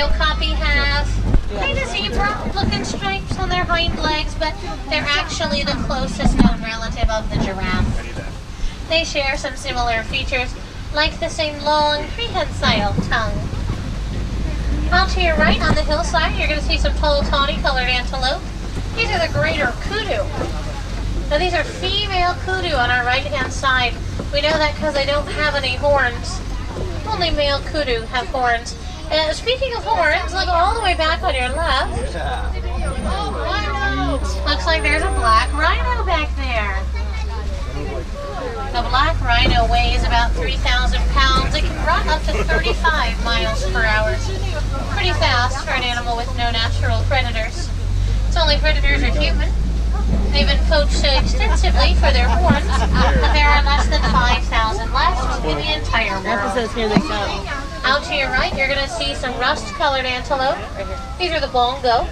Okapi have kind of zebra-looking stripes on their hind legs, but they're actually the closest known relative of the giraffe. They share some similar features, like the same long, prehensile tongue. Out to your right on the hillside, you're going to see some tall, tawny-colored antelope. These are the greater kudu. Now these are female kudu on our right-hand side. We know that because they don't have any horns. Only male kudu have horns. Speaking of horns, look all the way back on your left. Looks like there's a black rhino back there. The black rhino weighs about 3,000 pounds. It can run up to 35 miles per hour. Pretty fast for an animal with no natural predators. Its only predators are human. They've been poached so extensively for their horns that there are less than 5,000 left in the entire world. Out to your right, you're going to see some rust-colored antelope. These are the bongo.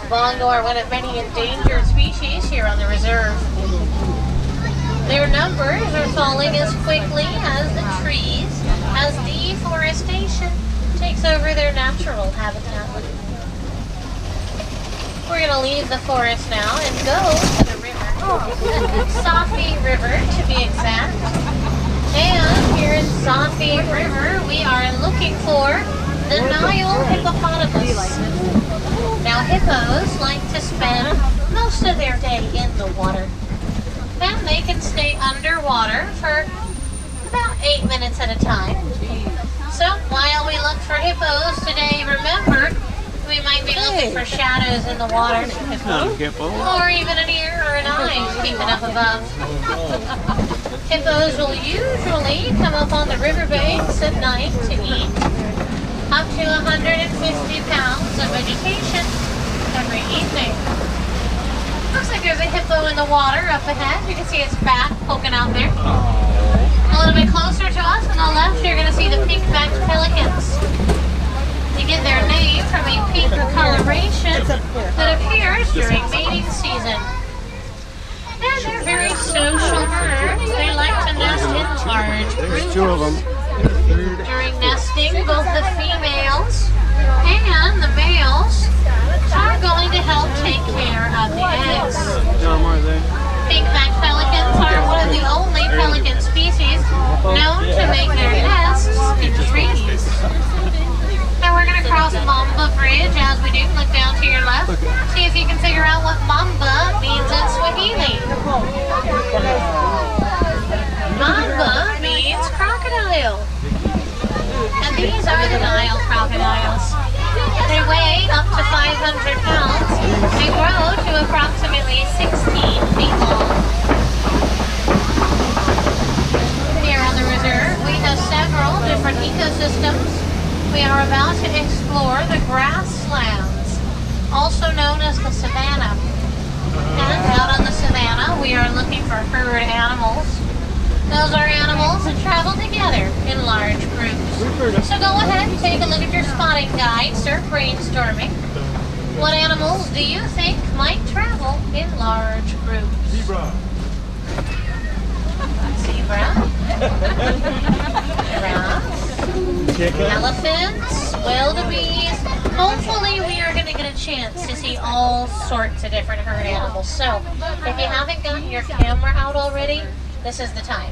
Bongo are one of many endangered species here on the reserve. Their numbers are falling as quickly as the trees, as deforestation takes over their natural habitat. We're going to leave the forest now and go to the river. Safi River, to be exact. And here in Safi River, we are looking for the Nile hippopotamus. Now, hippos like to spend most of their day in the water. And they can stay underwater for about 8 minutes at a time. So, while we look for hippos today, remember, we might be looking for shadows in the water. Or even an ear or an eye peeping up above. Hippos will usually come up on the riverbanks at night to eat up to 150 pounds of vegetation every evening. Looks like there's a hippo in the water up ahead. You can see its back poking out there. A little bit closer to us on the left, you're going to see the pink-backed pelicans. They get their name from a pink coloration that appears during mating season. And they're very social birds. They like to nest in large groups. There's 2 of them. During nesting, both the females and the males are going to help take care of the eggs. Pink-backed pelicans are one of the only pelican species known to make their nests in trees. Now we're going to cross Mamba Bridge. As we do, look down to your left. See if you can figure out what Mamba means in Swahili. Mamba means crocodile. And these are the Nile crocodiles. They weigh up to 500 pounds. They grow to approximately 16 feet long. Here on the reserve, we have several different ecosystems. We are about to explore the grasslands, also known as the savanna. And out on the savanna, we are looking for herd animals. Those are animals that travel together in large groups. So go ahead and take a look at your spotting guide. Start brainstorming. What animals do you think might travel in large groups? Zebra. Zebra. Giraffe. Elephants. Wildebeest. Hopefully we are going to get a chance to see all sorts of different herd animals. So if you haven't gotten your camera out already, this is the time.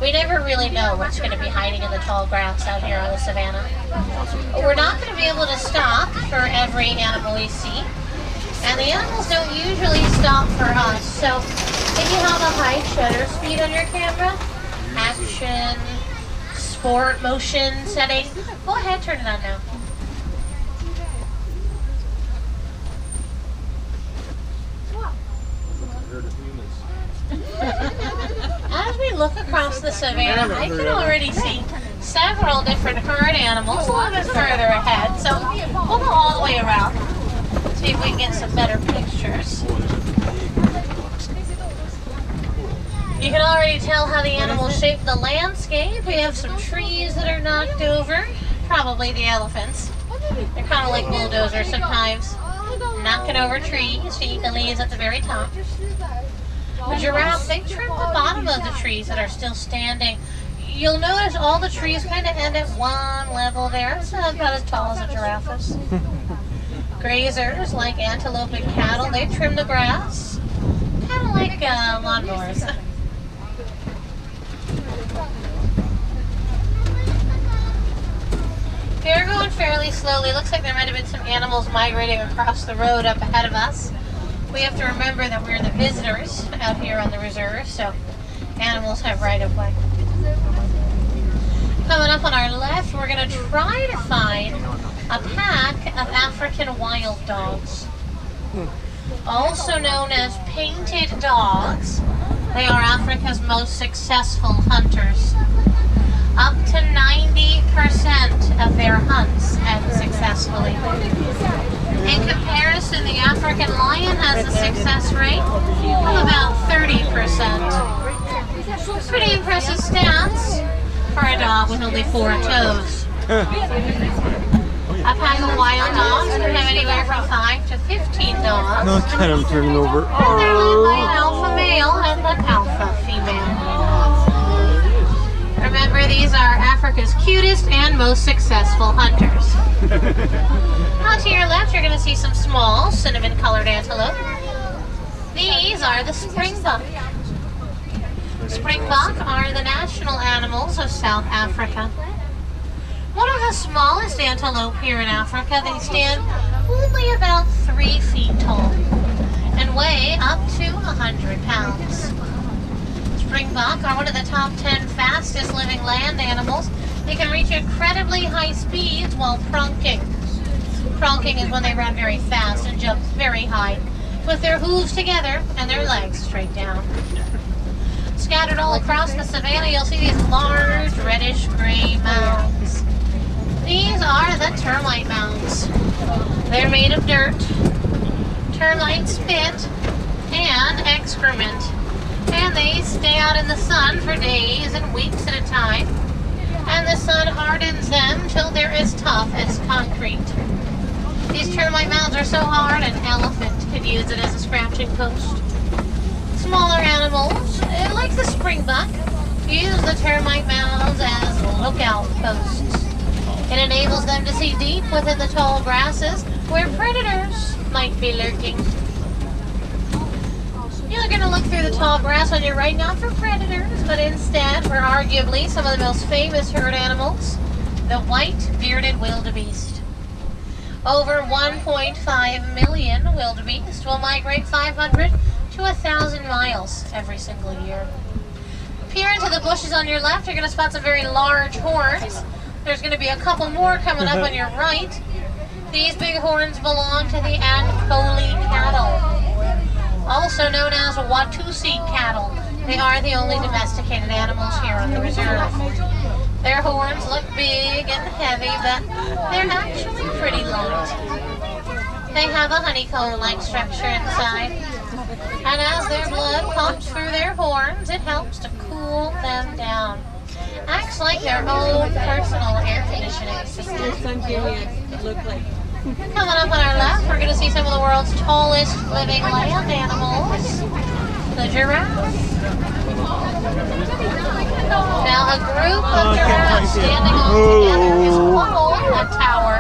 We never really know what's going to be hiding in the tall grass out here on the savannah. We're not going to be able to stop for every animal we see. And the animals don't usually stop for us. So if you have a high shutter speed on your camera, action, sport, motion setting, go ahead, turn it on now. As we look across the savannah, I can already see several different herd animals a little bit further ahead. So we'll go all the way around, see if we can get some better pictures. You can already tell how the animals shape the landscape. We have some trees that are knocked over, probably the elephants. They're kind of like bulldozers sometimes, knocking over trees to eat the leaves at the very top. The giraffe, they trim the bottom of the trees that are still standing. You'll notice all the trees kind of end at one level there. It's not about as tall as a giraffe is. Grazers, like antelope and cattle, they trim the grass. Kind of like lawnmowers. They're going fairly slowly. Looks like there might have been some animals migrating across the road up ahead of us. We have to remember that we're the visitors out here on the reserve, so animals have right of way. Coming up on our left, we're going to try to find a pack of African wild dogs, also known as painted dogs. They are Africa's most successful hunters. Up to 90% of their hunts end successfully. In comparison, the African lion has a success rate of about 30%. Pretty impressive stats for a dog with only 4 toes. A pack of wild dogs can have anywhere from 5 to 15 dogs. No, it's kind of turning over. And they're led by an alpha male and an alpha female. Remember, these are Africa's cutest and most successful hunters. Out to your left, you're going to see some small cinnamon-colored antelope. These are the springbok. Springbok are the national animals of South Africa. One of the smallest antelope here in Africa. They stand only about 3 feet tall and weigh up to 100 pounds. Springbok are one of the top 10 fastest living land animals. They can reach incredibly high speeds while pronking. Pronking is when they run very fast and jump very high with their hooves together and their legs straight down. Scattered all across the savannah, you'll see these large reddish-gray mounds. These are the termite mounds. They're made of dirt, termite spit, and excrement. And they stay out in the sun for days and weeks at a time. And the sun hardens them till they're as tough as concrete. These termite mounds are so hard an elephant could use it as a scratching post. Smaller animals, like the springbok, use the termite mounds as lookout posts. It enables them to see deep within the tall grasses where predators might be lurking. You're going to look through the tall grass on your right, not for predators, but instead for arguably some of the most famous herd animals, the white bearded wildebeest. Over 1.5 million wildebeest will migrate 500 to 1,000 miles every single year. Peer into the bushes on your left, you're going to spot some very large horns. There's going to be a couple more coming up on your right. These big horns belong to the Ankoli cattle, also known as Watusi cattle. They are the only domesticated animals here on the reserve. Their horns look big and heavy, but they're actually pretty light. They have a honeycomb-like structure inside, and as their blood pumps through their horns, it helps to cool them down. Acts like their own personal air conditioning system. Coming up on our left, we're going to see some of the world's tallest living land animals, the giraffe. Now, a group of giraffes standing all together is called a tower.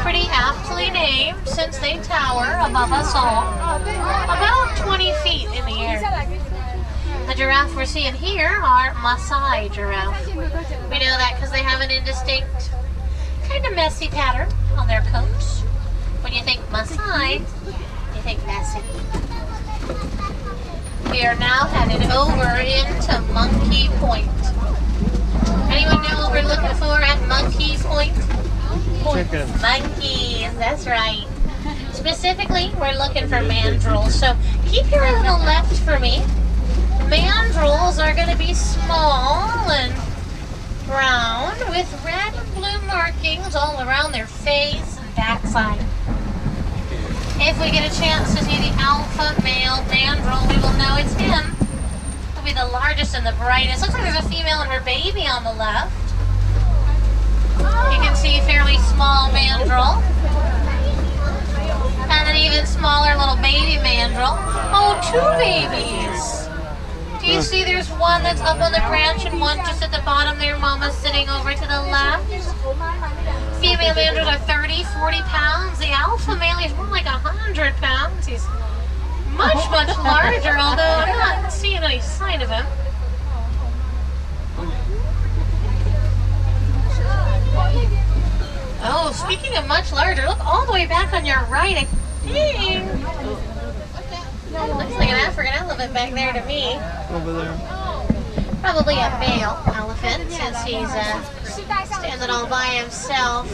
Pretty aptly named, since they tower above us all, about 20 feet in the air. The giraffe we're seeing here are Maasai giraffe. We know that because they have an indistinct, kind of messy pattern on their coats. When you think Maasai, you think messy. We are now headed over into Monkey Point. Anyone know what we're looking for at Monkey Point? Chicken. Monkeys, that's right. Specifically, we're looking for mandrills. So keep your eye a little left for me. Mandrills are going to be small and brown with red and blue markings all around their face and backside. If we get a chance to see the alpha male mandrill, we will know it's him. It'll be the largest and the brightest. Looks like there's a female and her baby on the left. You can see a fairly small mandrill. And an even smaller little baby mandrill. Oh, 2 babies! Do You see there's one that's up on the branch and one just at the bottom there. Mama's sitting over to the left. Female mandrills are 30, 40 pounds. The alpha male is more like 100 pounds. He's much, much larger, although I'm not seeing any sign of him. Oh, speaking of much larger, look all the way back on your right. I think. Looks like an African elephant back there to me. Over there. Probably a male elephant since he's standing all by himself.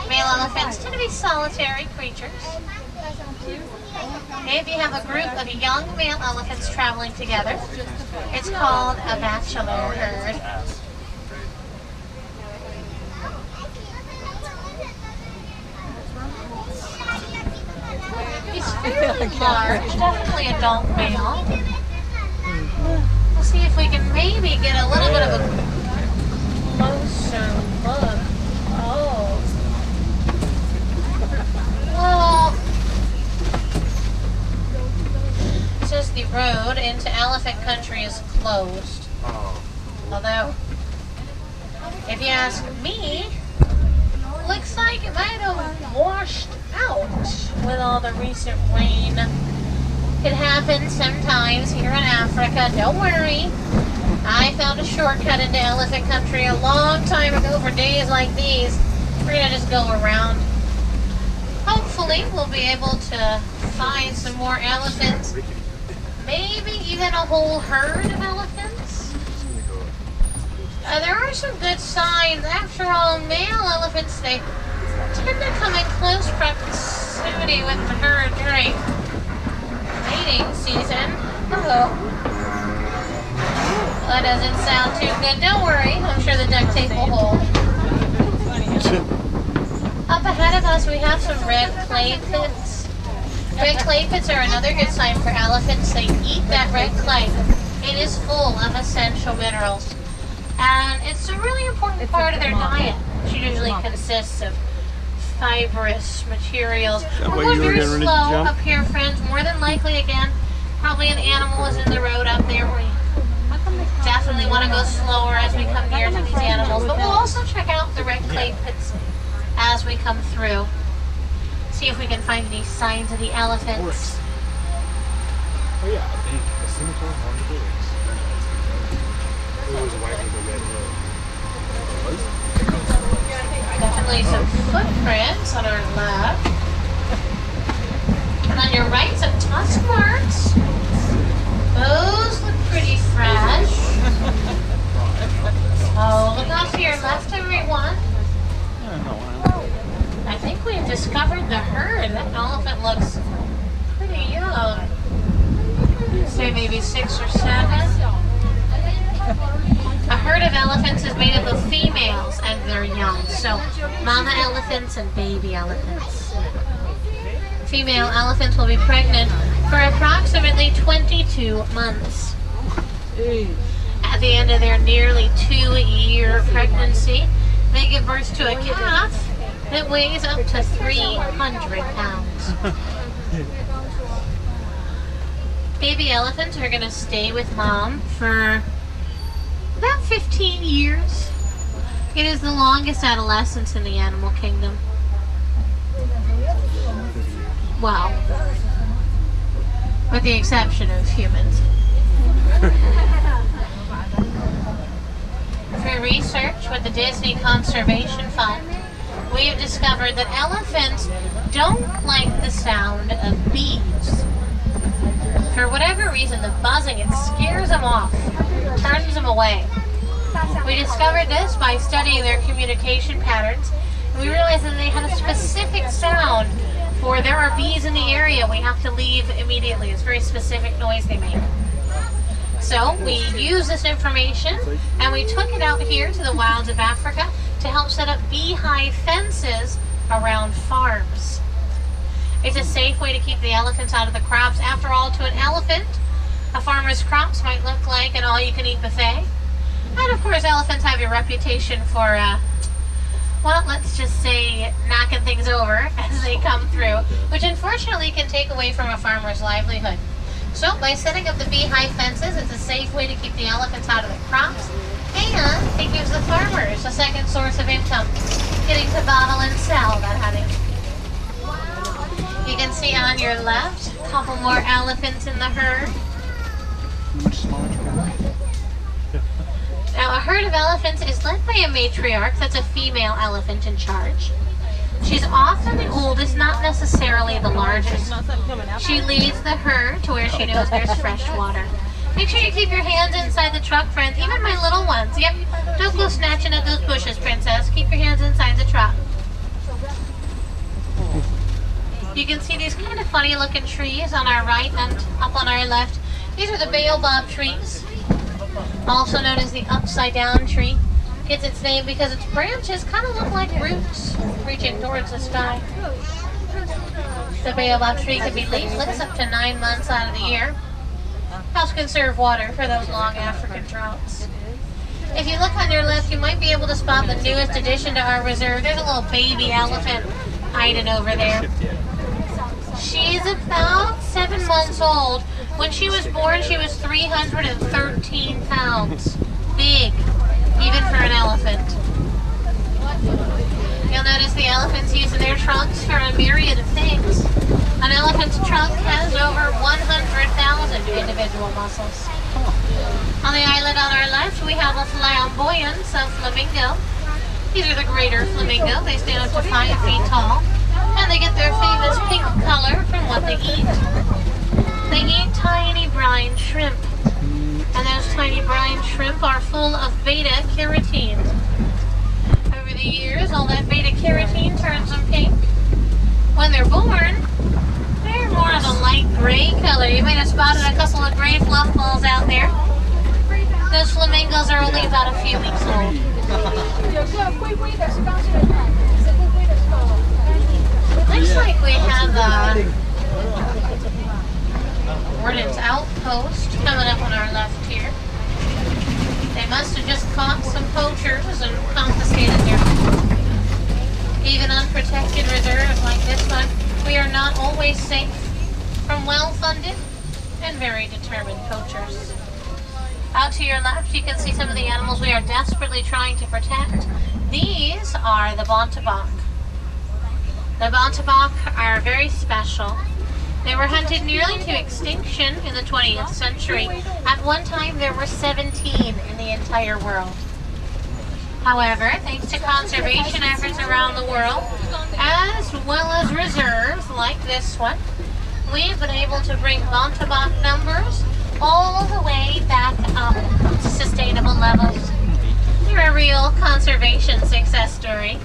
Male elephants tend to be solitary creatures. If you have a group of young male elephants traveling together, it's called a bachelor herd. He's fairly large, definitely adult male. We'll see if we can maybe get a little bit of a closer look. Oh. Well, it says the road into elephant country is closed. Although, if you ask me, looks like it might have washed out with all the recent rain. It happens sometimes here in Africa. Don't worry. I found a shortcut into elephant country a long time ago for days like these. We're going to just go around. Hopefully we'll be able to find some more elephants. Maybe even a whole herd of elephants. There are some good signs. After all, male elephants, they tend to come in close proximity with the herd during mating season. Uh-oh. That doesn't sound too good. Don't worry. I'm sure the duct tape will hold. Up ahead of us, we have some red clay pits. Red clay pits are another good sign for elephants. They eat that red clay. It is full of essential minerals. And it's a really important part of their diet, which usually consists of fibrous materials. We're going very slow up here, friends. More than likely, again, probably an animal is in the road up there. We definitely want to go slower as we come near to these animals. But we'll also check out the red clay pits as we come through. See if we can find any signs of the elephants. Oh yeah, I think the Singapore horned bullocks. It was white with a red hood. Definitely some footprints on our left. And on your right, some tusk marks. Those look pretty fresh. Oh, look off to your left, everyone. I think we've discovered the herd. That elephant looks pretty young. Say maybe 6 or 7. A herd of elephants is made up of females and they're young. So mama elephants and baby elephants. Female elephants will be pregnant for approximately 22 months. At the end of their nearly 2-year pregnancy, they give birth to a calf that weighs up to 300 pounds. Baby elephants are going to stay with mom for about 15 years. It is the longest adolescence in the animal kingdom. Wow. With the exception of humans. Through research with the Disney Conservation Fund, we have discovered that elephants don't like the sound of bees. For whatever reason, the buzzing, it scares them off, turns them away. We discovered this by studying their communication patterns, and we realized that they had a specific sound for there are bees in the area, we have to leave immediately. It's a very specific noise they make. So we used this information and we took it out here to the wilds of Africa to help set up beehive fences around farms. It's a safe way to keep the elephants out of the crops. After all, to an elephant, a farmer's crops might look like an all-you-can-eat buffet. And of course, elephants have a reputation for, well, let's just say knocking things over as they come through, which unfortunately can take away from a farmer's livelihood. So by setting up the beehive fences, it's a safe way to keep the elephants out of the crops, and it gives the farmers a second source of income, getting to bottle and sell that honey. You can see on your left, a couple more elephants in the herd. Now a herd of elephants is led by a matriarch, that's a female elephant in charge. She's often the oldest, not necessarily the largest. She leads the herd to where she knows there's fresh water. Make sure you keep your hands inside the truck, friends, even my little ones. Yep, don't go snatching at those bushes, princess. Keep your hands inside the truck. You can see these kind of funny looking trees on our right and up on our left. These are the baobab trees, also known as the upside down tree. Gets its name because its branches kind of look like roots reaching towards the sky. The baobab tree can be leafless up to 9 months out of the year. Helps conserve water for those long African droughts. If you look on your left, you might be able to spot the newest addition to our reserve. There's a little baby elephant hiding over there. She's about 7 months old. When she was born, she was 313 pounds. Big, even for an elephant. You'll notice the elephants using their trunks for a myriad of things. An elephant's trunk has over 100,000 individual muscles. On the island on our left, we have a flamboyance of flamingo. These are the greater flamingo. They stand up to 5 feet tall, and they get their famous pink color from what they eat. They eat tiny brine shrimp, and those tiny brine shrimp are full of beta-carotene. Over the years, all that beta-carotene turns them pink. When they're born, they're more of a light gray color. You might have spotted a couple of gray fluff balls out there. Those flamingos are only about a few weeks old. Looks like we have a Warden's outpost coming up on our left here. They must have just caught some poachers and confiscated their food. Even unprotected reserves like this one, we are not always safe from well-funded and very determined poachers. Out to your left, you can see some of the animals we are desperately trying to protect. These are the bontebok. The bontebok are very special. They were hunted nearly to extinction in the 20th century. At one time, there were 17 in the entire world. However, thanks to conservation efforts around the world, as well as reserves like this one, we've been able to bring bontebok numbers all the way back up to sustainable levels. They're a real conservation success story.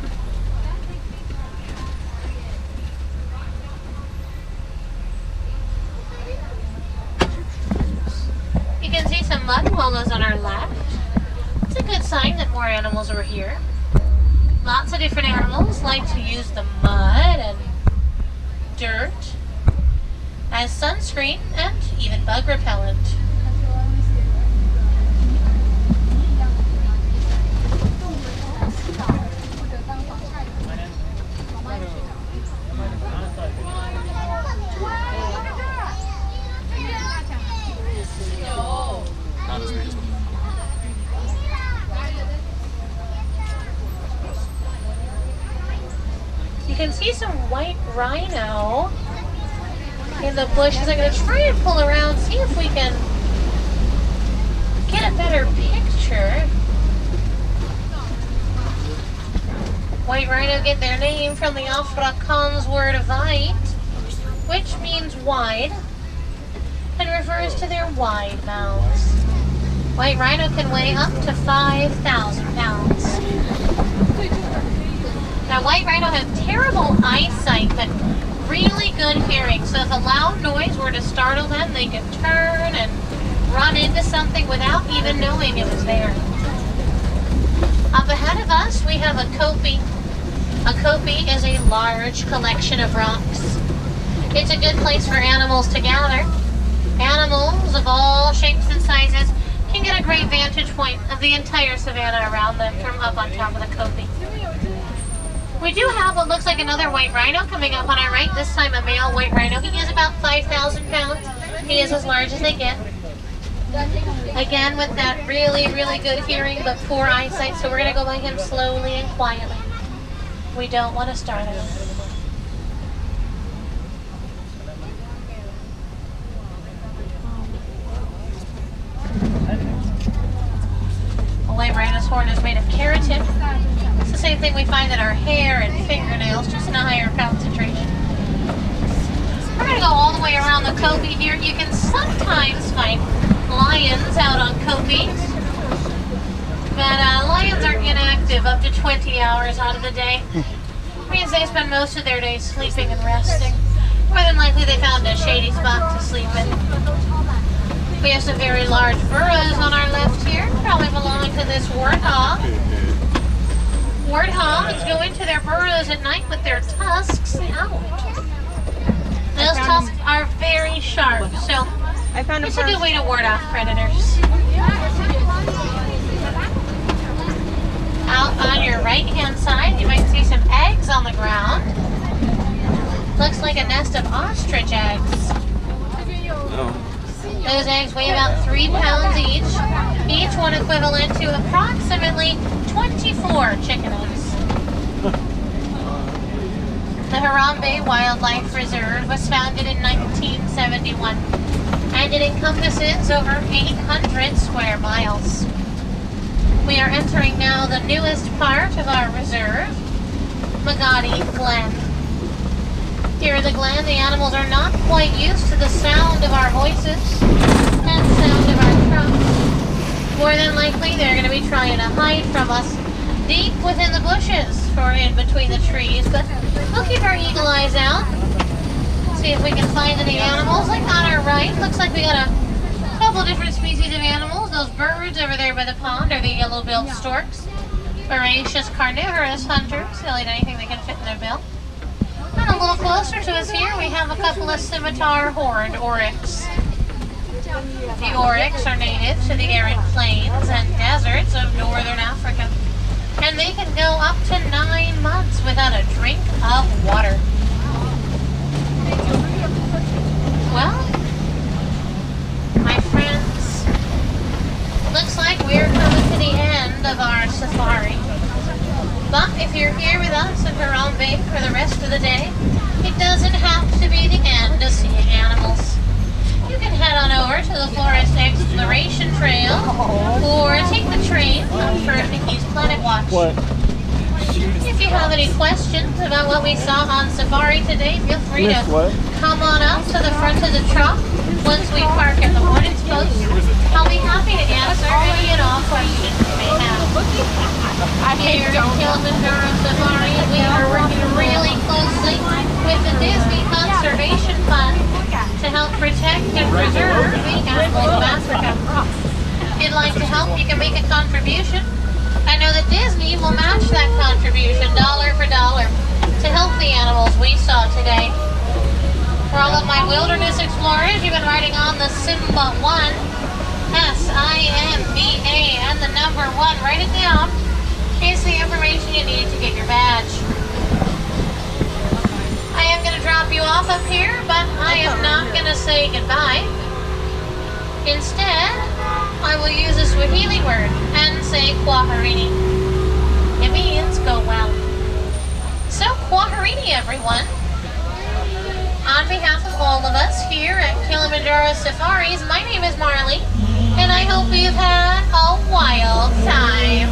You can see some mud koalas on our left. It's a good sign that more animals are here. Lots of different animals like to use the mud and dirt as sunscreen and even bug repellent. You can see some white rhino in the bushes. I'm going to try and pull around, see if we can get a better picture. White rhino get their name from the Afrikaans word "wide," which means wide and refers to their wide mouths. White rhino can weigh up to 5,000 pounds. Now, white rhino have terrible eyesight, but really good hearing. So if a loud noise were to startle them, they could turn and run into something without even knowing it was there. Up ahead of us, we have a kopie. A kopie is a large collection of rocks. It's a good place for animals to gather. Animals of all shapes and sizes can get a great vantage point of the entire savanna around them from up on top of the kopie. We do have what looks like another white rhino coming up on our right, this time a male white rhino. He is about 5,000 pounds. He is as large as they get. Again, with that really, really good hearing but poor eyesight, so we're going to go by him slowly and quietly. We don't want to startle him. The labrador's horn is made of keratin. It's the same thing we find in our hair and fingernails, just in a higher concentration. We're going to go all the way around the copy here. You can sometimes find lions out on copies, but lions are inactive up to 20 hours out of the day. Means they spend most of their days sleeping and resting. More than likely they found a shady spot to sleep in. We have some very large burrows on our left here, probably belong to this warthog. Warthogs go into their burrows at night with their tusks out. Those tusks are very sharp, so it's a good way to ward off predators. Out on your right-hand side, you might see some eggs on the ground. Looks like a nest of ostrich eggs. Those eggs weigh about 3 pounds each one equivalent to approximately 24 chicken eggs. The Harambe Wildlife Reserve was founded in 1971, and it encompasses over 800 square miles. We are entering now the newest part of our reserve, Magadi Glen. Here at the Glen, the animals are not quite used to the sound of our voices and sound of our trunks. More than likely, they're going to be trying to hide from us deep within the bushes or in between the trees, but we'll keep our eagle eyes out. See if we can find any animals. Like on our right, looks like we got a couple different species of animals. Those birds over there by the pond are the yellow-billed storks. Voracious carnivorous hunters. They'll eat anything they can fit in their bill. And a little closer to us here, we have a couple of scimitar-horned oryx. The oryx are native to the arid plains and deserts of northern Africa, and they can go up to 9 months without a drink of water. Well, my friends, looks like we're coming to the end of our safari. But if you're here with us in Harambe for the rest of the day, it doesn't have to be the end of seeing animals. You can head on over to the Forest Exploration Trail or take the train up for Mickey's Planet Watch. What? If you have any questions about what we saw on safari today, feel free to come on up to the front of the truck once we park at the Hornets Post. I'll be happy to answer any and all questions you may have. Here at Kilamanjaro Safari, we are working really closely with the Disney Conservation Fund to help protect and preserve the animals of Africa. If you'd like to help, you can make a contribution. I know that Disney will match that contribution dollar for dollar to help the animals we saw today. For all of my wilderness explorers, you've been riding on the Simba 1, S-I-M-B-A, and the number 1. Write it down. Here's the information you need to get your badge. I am going to drop you off up here, but I am not going to say goodbye. Instead, I will use a Swahili word and say kwaherini. It means go well. So kwaherini, everyone. On behalf of all of us here at Kilamanjaro Safaris, my name is Marley, and I hope you've had a wild time.